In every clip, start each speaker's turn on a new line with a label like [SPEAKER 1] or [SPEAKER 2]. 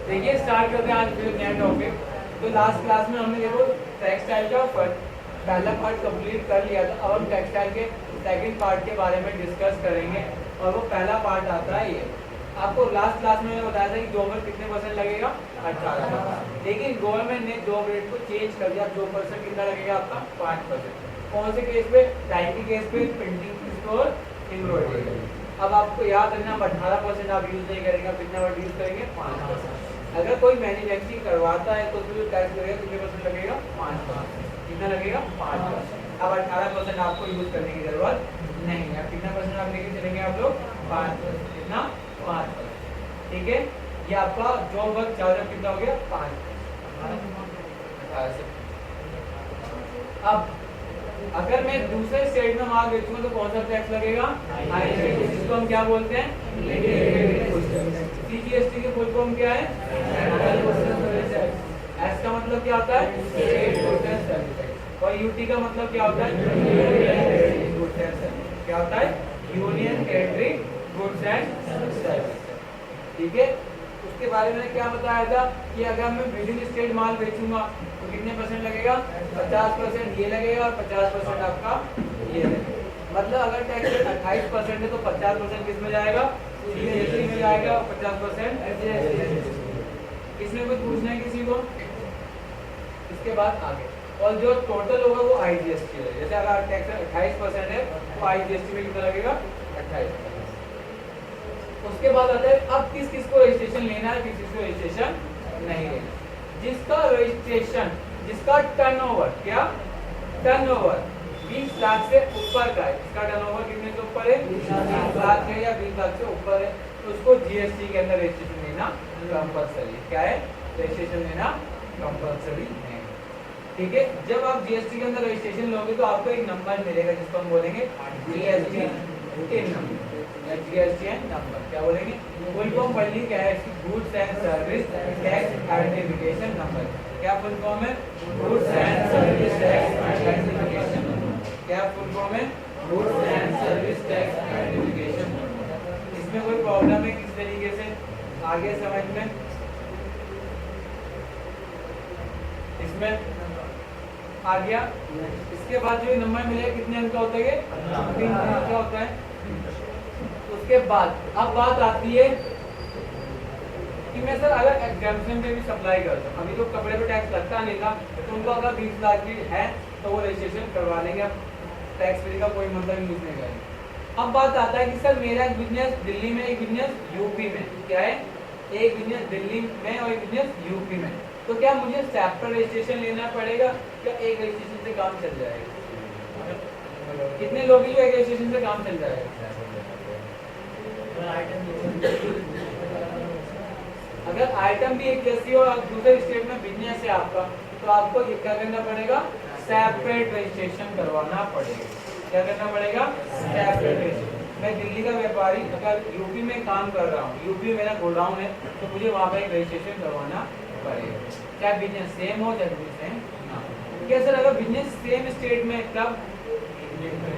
[SPEAKER 1] देखिए स्टार्ट करते हैं आज फिर नया टॉपिक। तो लास्ट क्लास में हमने देखो टेक्सटाइल का पहला पार्ट कंप्लीट कर लिया था। अब हम टेक्सटाइल के सेकंड पार्ट के बारे में डिस्कस करेंगे और वो पहला पार्ट आता है ये। आपको लास्ट क्लास में मैंने बताया था कि जॉब पर कितने परसेंट लगेगा 18%, लेकिन गवर्नमेंट ने जॉब रेट को चेंज कर दिया। 2% कितना लगेगा आपका 5%। कौन से केस पे? टाइप के केस पे, प्रिंटिंग केस और एम्ब्रॉयडरी। अब आपको याद रखना 18% आप यूज नहीं करेंगे, कितना वर्ड यूज करेंगे 5%। अगर कोई मैन्युफैक्चरिंग करवाता है तो उसमें जो टैक्स लगेगा कितने परसेंट लगेगा 5%। कितना लगेगा 5%। अब 18% आपको यूज करने की जरूरत नहीं है। कितना परसेंट आप लेके चलेंगे आप लोग 5%। कितना 5%। ठीक है, ये आपका जॉब वर्क चार्ज कितना हो गया 5%। अब अगर मैं दूसरे स्टेट में माल बेचूंगा तो कौन सा टैक्स लगेगा? जिसको हम क्या बोलते हैं? सीजीएसटी की फुल फॉर्म क्या है? एस का मतलब क्या होता है? State goods and services. और यूटी का मतलब क्या होता है? Goods and services. क्या होता है? Union territory goods and services. ठीक है, उसके बारे में क्या बताया था कि अगर मैं विद इन स्टेट माल बेचूंगा तो कितने परसेंट लगेगा? 50% ये लगेगा और 50% आपका ये लगेगा। मतलब अगर टैक्स रेट 28% है तो 50% किस में जाएगा? जीएसटी में जाएगा और 50% इसमें कुछ पूछना है किसी को? इसके बाद आगे और जो टोटल होगा वो आईजीएसटी है। जैसे अगर टैक्स 28% है तो आईजीएसटी में कितना लगेगा? 28%। उसके बाद आता है अब किस किस को रजिस्ट्रेशन लेना है, किस किस को रजिस्ट्रेशन नहीं लेना। जिसका रजिस्ट्रेशन, जिसका टर्नओवर, क्या टर्नओवर 20 लाख से ऊपर का है, इसका टर्नओवर कितने से ऊपर है? 20 लाख है या 20 लाख से ऊपर है, तो उसको जीएसटी के अंदर रजिस्ट्रेशन लेना कंपलसरी। क्या है? रजिस्ट्रेशन लेना कंपलसरी है। ठीक है, जब आप जीएसटी के अंदर रजिस्ट्रेशन लोगे तो आपको एक नंबर मिलेगा जिसको हम बोलेंगे GST tin number. GSTN number क्या बोलेंगे? फुल फॉर्म पढ़ ली क्या है? Goods and service tax identification number. क्या फुल फॉर्म है? Goods and service tax identification number. क्या फुल फॉर्म है? Goods and service tax identification number. इसमें कोई प्रॉब्लम है किस तरीके से आगे समझ में? इसमें आ गया। इसके बाद जो नंबर मिलेगा कितने अंक का होता है? 3 अंक का होता है। उसके बाद अब बात आती है कि मैं सर अगर एग्जाम्पशन पे भी सप्लाई करता हूँ, अभी तो कपड़े पे टैक्स लगता नहीं था, तो उनको अगर 20 लाख की है तो वो रजिस्ट्रेशन करवा लेंगे। अब टैक्स फ्री का कोई मतलब यूज नहीं करेंगे। अब बात आता है कि सर मेरा एक बिजनेस दिल्ली में, एक बिजनेस यूपी में, क्या है? एक बिजनेस दिल्ली में और एक बिजनेस यूपी में, तो क्या मुझे सेपरेट रजिस्ट्रेशन लेना पड़ेगा? क्या एक रजिस्ट्रेशन से काम चल जाएगा? कितने लोग जो एक रजिस्ट्रेशन से काम चल जाएगा? अगर आइटम भी एक जैसी हो और दूसरे स्टेट में बिजनेस है आपका, तो आपको ये क्या करना पड़ेगा? सेपरेट रजिस्ट्रेशन करवाना पड़ेगा। क्या करना पड़ेगा? Separate registration. मैं दिल्ली का व्यापारी अगर यूपी में काम कर रहा हूँ, यूपी में मेरा गोडाउन है, तो मुझे वहाँ पर एक रजिस्ट्रेशन करवाना पड़ेगा। चाहे बिजनेस सेम हो चाहे बिजनेस सेम ना हो। क्या सर अगर बिजनेस सेम स्टेट में तब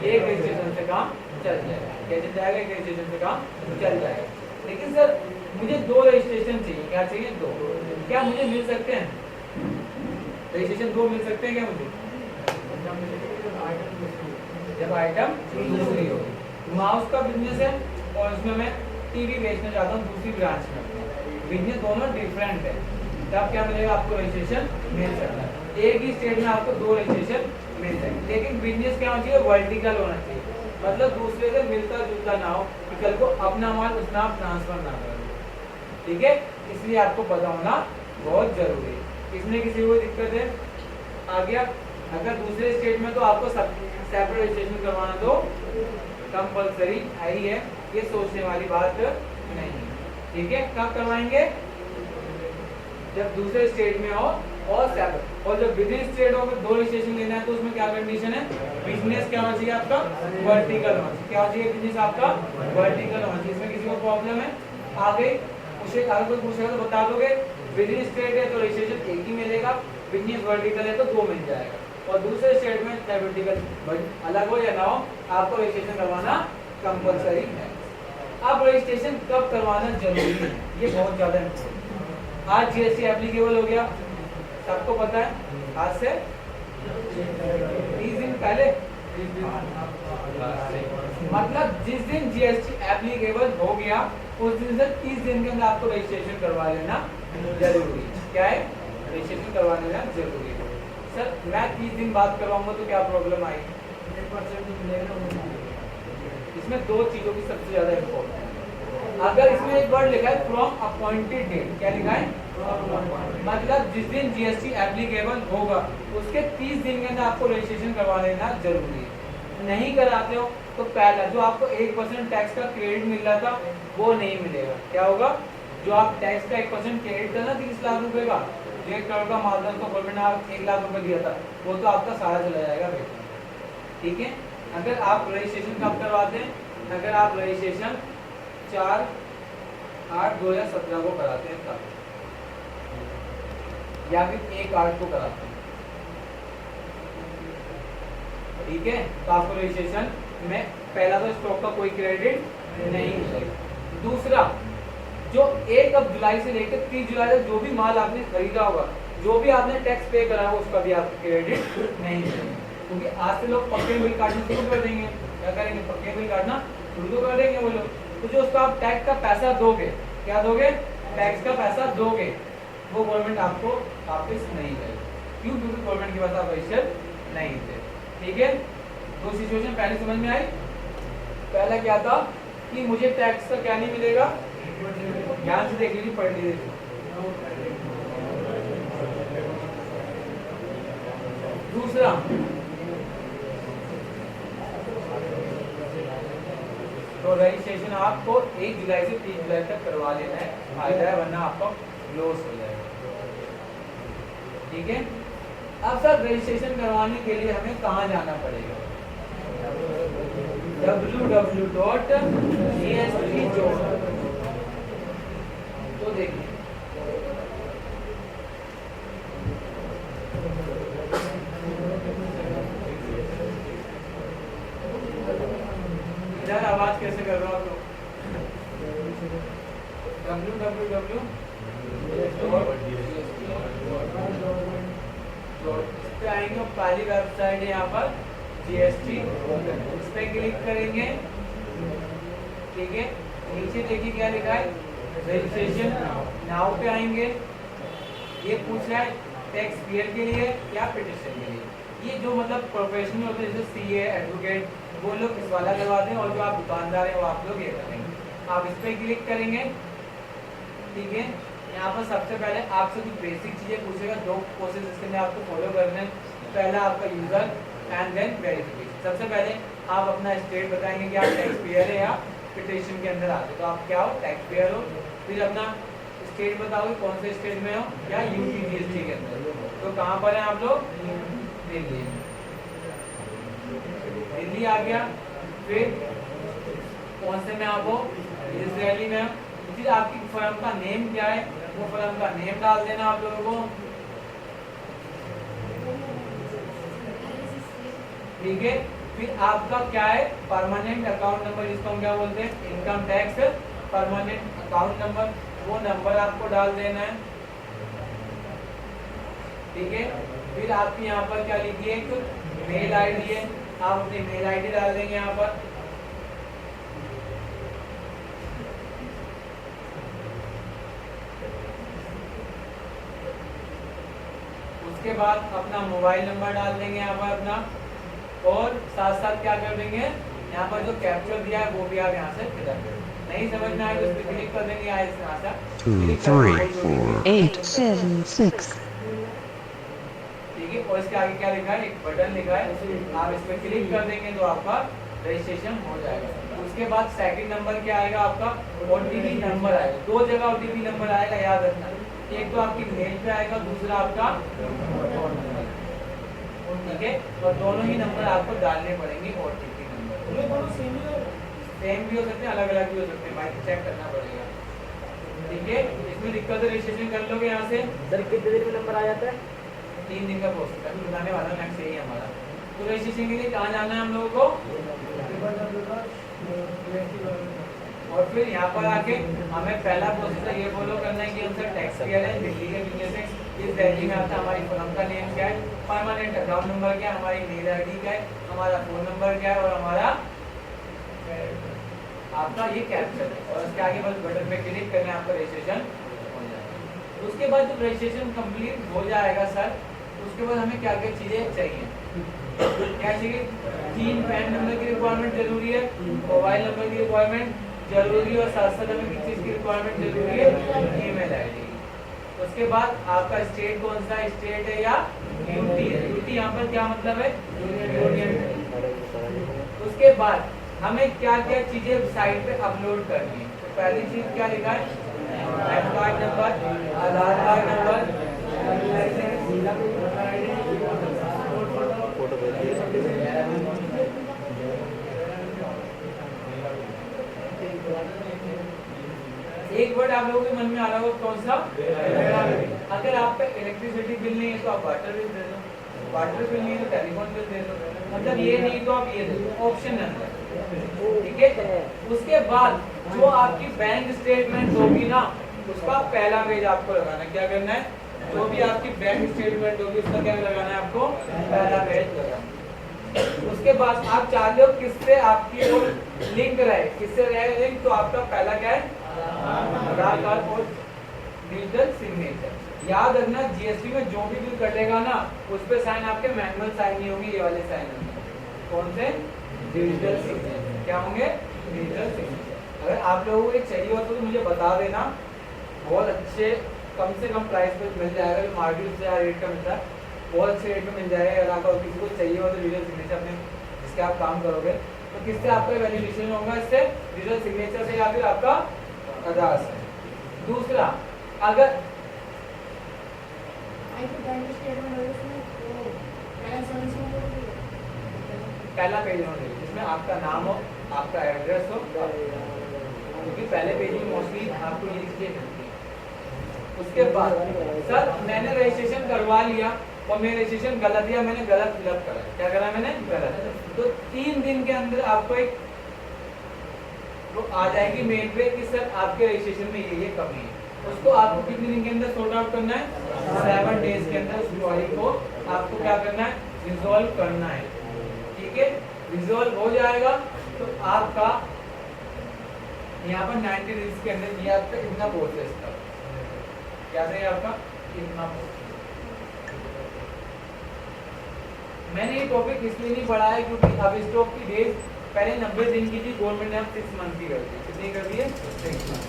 [SPEAKER 1] एक रजिस्ट्रेशन से काम चल जाएगा? कैसे जाएगा? एक रजिस्ट्रेशन से काम चल जाएगा। लेकिन सर मुझे 2 रजिस्ट्रेशन चाहिए। क्या चाहिए? 2। क्या मुझे मिल सकते हैं? रजिस्ट्रेशन 2 मिल सकते हैं क्या मुझे? जब आइटम दूसरी हो। माउस का बिजनेस है और उसमें मैं टीवी बेचना चाहता हूँ दूसरी ब्रांच में, बिजनेस दोनों डिफरेंट है, तब क्या मिलेगा? आपको रजिस्ट्रेशन मिल सकता है। एक ही स्टेट में आपको 2 रजिस्ट्रेशन मिल जाएंगे, लेकिन बिजनेस क्या होना चाहिए? वर्टिकल होना चाहिए, मतलब दूसरे से मिलता जुलता ना हो कि कल को अपना माल उसमें आप ट्रांसफर ना करो। ठीक है, इसलिए आपको पता होना बहुत जरूरी है। इसमें किसी को दिक्कत है? आ गया। अगर दूसरे स्टेट में तो आपको सेपरेट रजिस्ट्रेशन करवाना तो कंपलसरी है ही है, ये सोचने वाली बात नहीं है। ठीक है, कब करवाएंगे? जब दूसरे स्टेट में हो और सेपरेट। और जब विद इन स्टेट हो 2 रजिस्ट्रेशन लेना है तो उसमें क्या कंडीशन है? बिजनेस क्या होना चाहिए आपका? वर्टिकल होना चाहिए। क्या होना चाहिए? बिजनेस आपका वर्टिकल होना चाहिए। इसमें किसी को प्रॉब्लम है? आ गई। उसे अगर कोई पूछेगा तो बता दोगे? विद इन स्टेट है तो रजिस्ट्रेशन एक ही मिलेगा, बिजनेस वर्टिकल है तो 2 मिल जाएगा, और दूसरे स्टेट में चाहे वर्टिकल अलग हो या ना हो आपको रजिस्ट्रेशन करवाना कंपलसरी है। अब रजिस्ट्रेशन कब करवाना जरूरी है? ये बहुत ज्यादा इम्पोर्टेंट है। आज जीएसटी एप्लीकेबल हो गया, सबको पता है, आज से 30 दिन पहले, मतलब जिस दिन जीएसटी एप्लीकेबल हो गया उस दिन से 30 दिन के अंदर आपको रजिस्ट्रेशन करवा लेना जरूरी है। क्या है? रजिस्ट्रेशन करवा लेना जरूरी है। सर मैं 30 दिन बाद करवाऊंगा तो क्या प्रॉब्लम आएगी? इसमें दो चीजों की सबसे ज्यादा इम्पोर्टेंट है। अगर इसमें एक वर्ड लिखा है फ्रॉम अपॉइंटेड डेट, क्या लिखा है? मतलब जिस दिन जीएसटी एप्लीकेबल होगा उसके 30 दिन के अंदर आपको रजिस्ट्रेशन करवा लेना जरूरी है। नहीं कराते हो तो पहला जो आपको 1% टैक्स का क्रेडिट मिल रहा था वो नहीं मिलेगा। क्या होगा? जो आप टैक्स का 1% क्रेडिट था ना 30 लाख रुपए का, 1 करोड़ का मालदार को गवर्नमेंट ने 1 लाख रुपए दिया था, वो तो आपका सारा चला जाएगा बेटा। ठीक है? अगर आप रजिस्ट्रेशन कब करवाते हैं? अगर आप रजिस्ट्रेशन 4/8/2017 को कराते हैं तब, या फिर 1/8 को कराते हैं। ठीक है? तो आपको रजिस्ट्रेशन में पहला तो स्टॉक का कोई क्रेडिट नहीं मिलेगा। दूसरा, जो 1 जुलाई से लेकर 30 जुलाई तक जो भी माल आपने खरीदा होगा, जो भी आपने टैक्स पे करा होगा उसका भी आपको क्रेडिट नहीं मिलेगा, क्योंकि आज से लोग पक्के बिल काटना शुरू कर देंगे। क्या करेंगे? पक्के बिल काटना शुरू तो कर देंगे वो लोग। तो जो उसका आप टैक्स का पैसा दोगे, क्या दोगे? टैक्स का पैसा दोगे, वो गवर्नमेंट आपको वापस नहीं करेगी। क्यों? क्योंकि गवर्नमेंट के पास आप रजिस्टर नहीं थे। ठीक है? दो सिचुएशन पहले समझ में आई। पहला क्या था कि मुझे टैक्स का क्या नहीं मिलेगा, ध्यान से देख लीजिए, पढ़ लीजिए। दूसरा, तो रजिस्ट्रेशन आपको 1 जुलाई से 30 जुलाई तक करवा लेना है, फायदा है, वरना आपका लॉस हो जाएगा। ठीक है? अब सर रजिस्ट्रेशन करवाने के लिए हमें कहाँ जाना पड़ेगा? www.gst.in। तो देखिए इधर आवाज कैसे कर रहा हो? www पे आएंगे, पहली वेबसाइट है यहाँ पर जीएसटी, इस पे क्लिक करेंगे। ठीक है? नीचे देखिए क्या लिखा है, रजिस्ट्रेशन नाउ पे आएंगे। ये पूछ रहा है टैक्स पेयर के लिए या पिटिशन के लिए। ये जो मतलब प्रोफेशनल होते हैं जैसे सीए, एडवोकेट, वो लोग इस वाला करवाते हैं, और जो आप दुकानदार हैं वो आप लोग ये करेंगे। आप इस पे क्लिक करेंगे। ठीक है? यहाँ पर सबसे पहले आपसे कुछ बेसिक चीजें पूछेगा, 2 प्रोसेस इसके अंदर आपको फॉलो करने हैं। पहला आपका यूजर एंड देन वेरिफिकेशन। सबसे पहले आप अपना स्टेट बताएंगे कि आप टैक्स पेयर है या पिटिशन के अंदर आते हो, तो आप क्या हो? टैक्स पेयर हो। फिर अपना स्टेट बताओगे, कौन से स्टेट में हो, या यूपी जीएसटी के अंदर। तो कहाँ पर है आप लोग? दिल्ली। दिल्ली आ गया। फिर कौन से में आप हो? इजरायली में। फिर आपकी फर्म का नेम क्या है, वो फर्म का नेम डाल देना आप लोगों को। ठीक है? फिर आपका क्या है? परमानेंट अकाउंट नंबर, जिसको हम क्या बोलते हैं? Income tax permanent account number, वो नंबर आपको डाल देना है। ठीक है? फिर आपकी यहाँ पर क्या लिखिए? एक मेल आईडी है, आप अपनी मेल आईडी डाल देंगे यहाँ पर। उसके बाद अपना मोबाइल नंबर डाल देंगे यहाँ पर अपना, और साथ साथ क्या कर देंगे, यहाँ पर जो कैप्चर दिया है वो भी आप यहाँ से फिल कर देंगे। नहीं समझ में आए तो इस पर क्लिक कर देंगे। आए
[SPEAKER 2] 2, 3, 4, 8, 7, 6।
[SPEAKER 1] ठीक है? और इसके आगे क्या लिखा है? एक बटन लिखा है, आप इस पर क्लिक कर देंगे तो आपका रजिस्ट्रेशन हो जाएगा। उसके बाद सेकंड नंबर क्या आएगा? आपका ओटीपी नंबर आएगा। 2 जगह ओटीपी नंबर आएगा, याद रखना। एक तो आपकी मेल पे आएगा, दूसरा आपका फोन नंबर। ठीक है? और दोनों ही नंबर आपको डालने पड़ेंगे, ओटीपी नंबर। सेम भी हो सकते हैं, अलग अलग भी हो सकते हैं, भाई चेक करना पड़ेगा। ठीक है? इसमें दिक्कत है, रजिस्ट्रेशन कर लोगे यहाँ से।
[SPEAKER 3] सर कितने दिन में नंबर आ जाता है?
[SPEAKER 1] 3 दिन का प्रोसेस है, बताने वाला नेक्स्ट यही है हमारा। तो रजिस्ट्रेशन के लिए कहाँ जाना है हम लोगों को? और फिर यहाँ पर आके हमें पहला प्रोसेसर ये फॉलो करना है कि हम सर टैक्स पेयर है दिल्ली के बिजनेस है, इस दिल्ली में आता है हमारी फर्म का नेम क्या है, परमानेंट अकाउंट नंबर क्या है, हमारी मेल आईडी क्या है, हमारा फोन नंबर क्या है और हमारा आपका ये कैप्चर है। और उसके आगे बस बटन पे क्लिक करना है, आपका रजिस्ट्रेशन हो जाएगा। उसके बाद जब रजिस्ट्रेशन कंप्लीट हो जाएगा सर, उसके बाद हमें क्या क्या चीजें चाहिए, क्या चाहिए, 3 पैन नंबर की रिक्वायरमेंट जरूरी है, मोबाइल नंबर की रिक्वायरमेंट जरूरी है और साथ साथ हमें किस चीज की रिक्वायरमेंट जरूरी है, ईमेल आईडी। उसके बाद आपका स्टेट कौन सा स्टेट है या यूटी है, यूटी यहाँ पर क्या मतलब है, यूनियन। उसके बाद हमें क्या क्या चीजें साइट पे अपलोड करनी है, तो पहली चीज क्या लिखा है, पैन कार्ड नंबर, आधार कार्ड नंबर, एक वर्ड आप लोगों के मन में आ रहा होगा कौन सा, अगर आप पे इलेक्ट्रिसिटी बिल नहीं है तो आप वाटर बिल दे दो, वाटर बिल नहीं है तो टेलीफोन बिल दे दो, मतलब ये नहीं तो आप ये दे दो, ऑप्शन नंबर, ठीक है। उसके बाद जो आपकी बैंक स्टेटमेंट होगी ना, उसका पहला पेज आपको लगाना है, क्या करना है, जो भी आपकी बैंक स्टेटमेंट होगी उसका क्या लगाना है, आपको पहला पेज लगाना है। उसके बाद आप चाहते हो किससे आपकी वो लिंक रहे, किससे रहे लिंक, तो आपका पहला क्या है, आधार कार्ड और डिजिटल सिग्नेचर। याद रखना जीएसटी में जो भी बिल कटेगा ना, उस पे साइन आपके मैनुअल साइन नहीं होंगे, ये वाले साइन होंगे, कौन से, डिजिटल सिग्नेचर। क्या होंगे, डिजिटल सिग्नेचर। अगर आप लोगों को चाहिए हो तो मुझे बता देना, बहुत अच्छे कम से कम प्राइस पे मिल जाएगा, मार्केट से रेट का मिलता है, बहुत अच्छे रेट में मिल जाएगा। अगर आपको किसी को चाहिए हो तो डिजिटल सिग्नेचर अपने जिसके आप काम करोगे, तो किससे आपका वैलिडेशन होगा, इससे डिजिटल सिग्नेचर से या फिर आपका आधार से। दूसरा, अगर पहला पेज होना चाहिए जिसमें आपका नाम हो, आपका एड्रेस हो, क्योंकि पहले पेज में मोस्टली आपको ये चीजें मिलती है। उसके बाद सर मैंने रजिस्ट्रेशन करवा लिया और मेरा रजिस्ट्रेशन गलत दिया, मैंने गलत फिलअप करा, क्या करा मैंने, गलत, तो 3 दिन के अंदर आपको एक तो आ जाएगी मेल पे कि सर आपके रजिस्ट्रेशन में ये कमी है। उसको आपको कितने दिन के अंदर सॉर्ट आउट करना है, 7 डेज के अंदर उस क्वेरी को आपको क्या करना है, रिजॉल्व करना है, ठीक है। रिजॉल्व हो जाएगा तो आपका यहाँ पर 90 डेज के अंदर ये आपका इतना प्रोसेस था, क्या है आपका इतना। मैंने ये टॉपिक इसलिए नहीं पढ़ा है क्योंकि अब स्टॉक की डेज पहले 90 दिन की थी, गवर्नमेंट ने अब 6 मंथ की कर दी, कितनी कर दी है, 6 मंथ।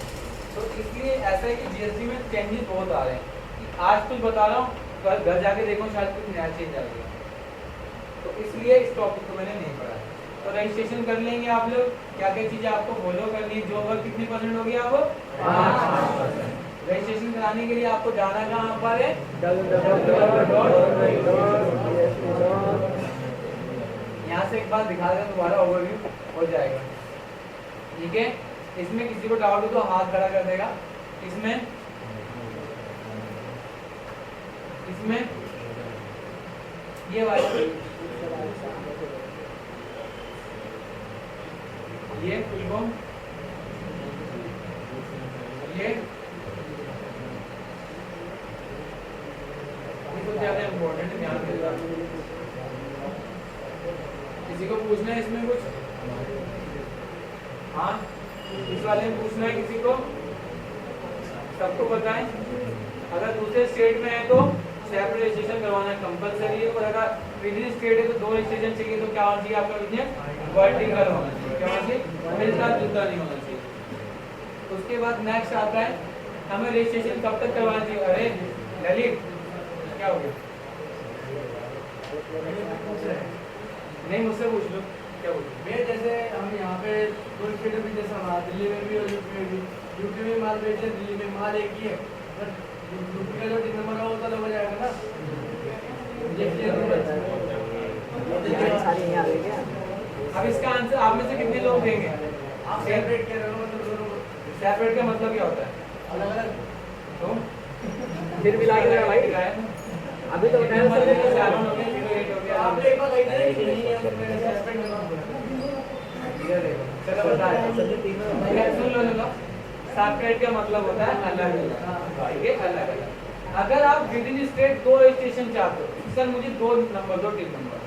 [SPEAKER 1] तो इसलिए ऐसा है कि जीएसटी में चेंजेस बहुत आ रहे हैं, आज कुछ बता रहा हूँ, कल घर जाके देखो शायद कुछ नया चेंज आ गया, तो इसलिए इस टॉपिक को मैंने नहीं पढ़ा। तो रजिस्ट्रेशन कर लेंगे आप लोग, क्या क्या चीजें आपको फॉलो करनी है, जो वर्क कितनी % होगी, आप 5%। रजिस्ट्रेशन कराने के लिए आपको जाना कहाँ पर है, यहाँ से एक बार दिखा दें, दोबारा ओवरव्यू हो जाएगा, ठीक है। इसमें किसी को डाउट हो तो हाथ खड़ा कर देगा। इसमें ये वाला ये फुल फॉर्म, ये कुछ ज्यादा इम्पोर्टेंट है, ध्यान देगा। किसी को पूछना है इसमें कुछ, हाँ इस वाले में पूछना है किसी को, सबको बताएं। अगर दूसरे स्टेट में है तो सेपरेट रजिस्ट्रेशन करवाना कंपलसरी है, और अगर विदिन स्टेट है तो 2 रजिस्ट्रेशन चाहिए, तो क्या होना चाहिए आपका बिजनेस वर्टिकल होना चाहिए, क्या होना चाहिए, मिलता जुलता नहीं होना चाहिए। उसके बाद नेक्स्ट आता है हमें रजिस्ट्रेशन कब तक करवाना चाहिए। अरे ललित क्या हो गया, नहीं मुझसे पूछ लो, क्या बोल
[SPEAKER 3] मैं जैसे हम यहाँ पे 2 स्टेट में, जैसे हमारा दिल्ली में भी और यूपी में भी, यूपी में माल बेचे, दिल्ली में माल एक ही है, पर यूपी का जो टिकट नंबर हो तो हो जाएगा ना।
[SPEAKER 1] अब इसका आंसर आप में से कितने लोग देंगे,
[SPEAKER 3] आप सेपरेट कह रहे हो, मतलब दोनों
[SPEAKER 1] सेपरेट का मतलब क्या होता है,
[SPEAKER 3] अलग अलग,
[SPEAKER 1] तो
[SPEAKER 4] फिर मिला के भाई अभी तो बताया सर,
[SPEAKER 1] 7 हो गया, 08 हो गया।
[SPEAKER 3] आप एक बात कही थी कि नहीं है, सेपरेट करना।
[SPEAKER 1] ये देखो चलो बताया सुन लो सेपरेट का मतलब होता है अलग अलग, ये अलग अलग। अगर आप विद इन स्टेट दो रजिस्ट्रेशन चाहते हो, सर मुझे दो नंबर दो टिक नंबर,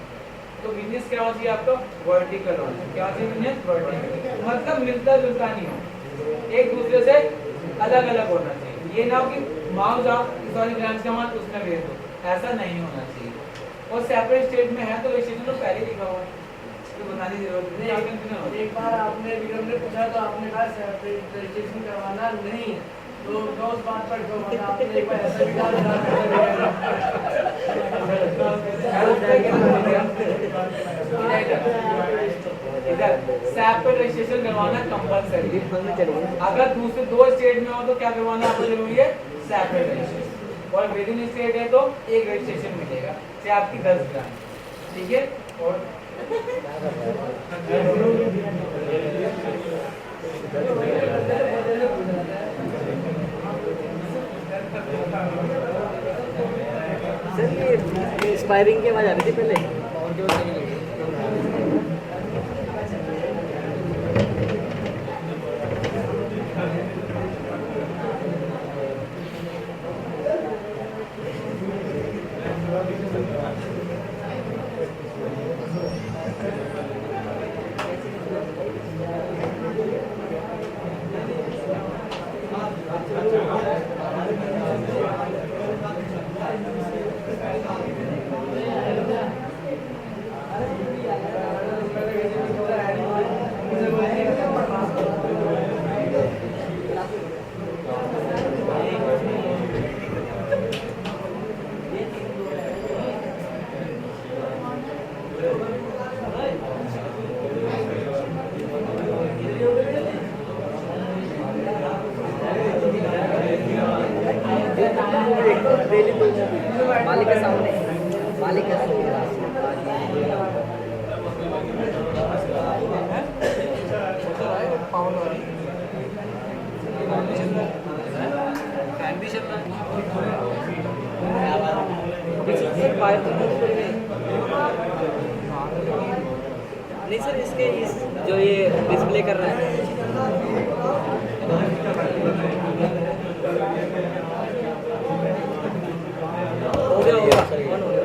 [SPEAKER 1] तो बिजनेस क्या होना चाहिए आपका वर्टिकल होना चाहिए। क्या चाहिए बिजनेस वर्टिकल, मतलब मिलता जुलता नहीं हो, एक दूसरे से अलग अलग होना चाहिए। ये ना हो कि माउस आप सॉरी ब्रांच का माल उसमें भेज दो, ऐसा नहीं होना चाहिए। और सेपरेट स्टेट में है तो रजिस्ट्रेशन तो पहले लिखा हुआ है, तो बताने की जरूरत नहीं।
[SPEAKER 3] एक बार आपने विक्रम ने पूछा तो आपने कहा सेपरेट रजिस्ट्रेशन करवाना नहीं है, तो मैं उस बात पर क्यों मतलब आपने एक बार ऐसा भी
[SPEAKER 1] इधर सेपरेट रजिस्ट्रेशन करवाना कंपलसरी। अगर दूसरे दो स्टेट में हो तो क्या करवाना आपको जरूरी है, सेपरेट रजिस्ट्रेशन। और विद इन स्टेट है तो एक रजिस्ट्रेशन मिलेगा, चाहे आपकी 10 ब्रांच, ठीक है। और
[SPEAKER 4] सर ये एक्सपायरिंग की आवाज आ रही थी पहले और जो मालिक के सामने मालिक के नहीं सर इसके इस जो ये डिस्प्ले कर रहा है हो गया ऑन हो गया।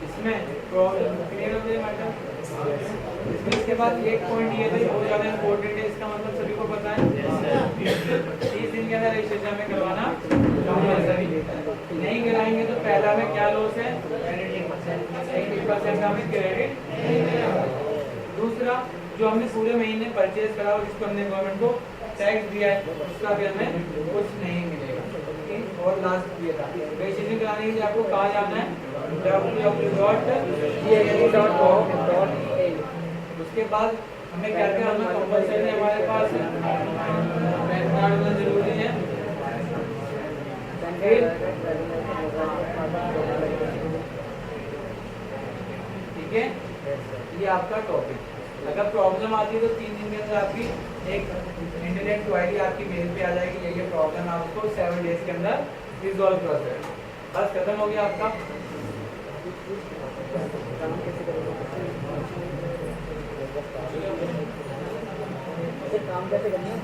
[SPEAKER 1] इसमें क्लियर हो गया मैटर। इसके बाद एक पॉइंट ये भी बहुत ज्यादा इम्पोर्टेंट है, इसका मतलब सभी को पता है 30 दिन के अंदर रजिस्ट्रेशन में करवाना कंपलसरी है। नहीं कराएंगे तो पहला में क्या लॉस है, 80% का हमें क्रेडिट। दूसरा जो हमने पूरे महीने परचेज करा और जिसको हमने गवर्नमेंट को टैक्स दिया है उसका भी हमें कुछ नहीं मिलेगा। और लास्ट ये था रजिस्ट्रेशन कराने के लिए आपको कहाँ जाना है, उसके बाद हमें क्या क्या हमें कंपलसरी हमारे पास पैन कार्ड होना जरूरी है। ठीक है, ये आपका टॉपिक। अगर प्रॉब्लम आती है तो 3 दिन के अंदर आपकी एक इंटरनेट क्वायरी आपकी मेल पे आ जाएगी, ये प्रॉब्लम आपको 7 डेज के अंदर रिजॉल्व कर देगा। बस खत्म हो गया आपका।
[SPEAKER 4] काम कैसे करना है?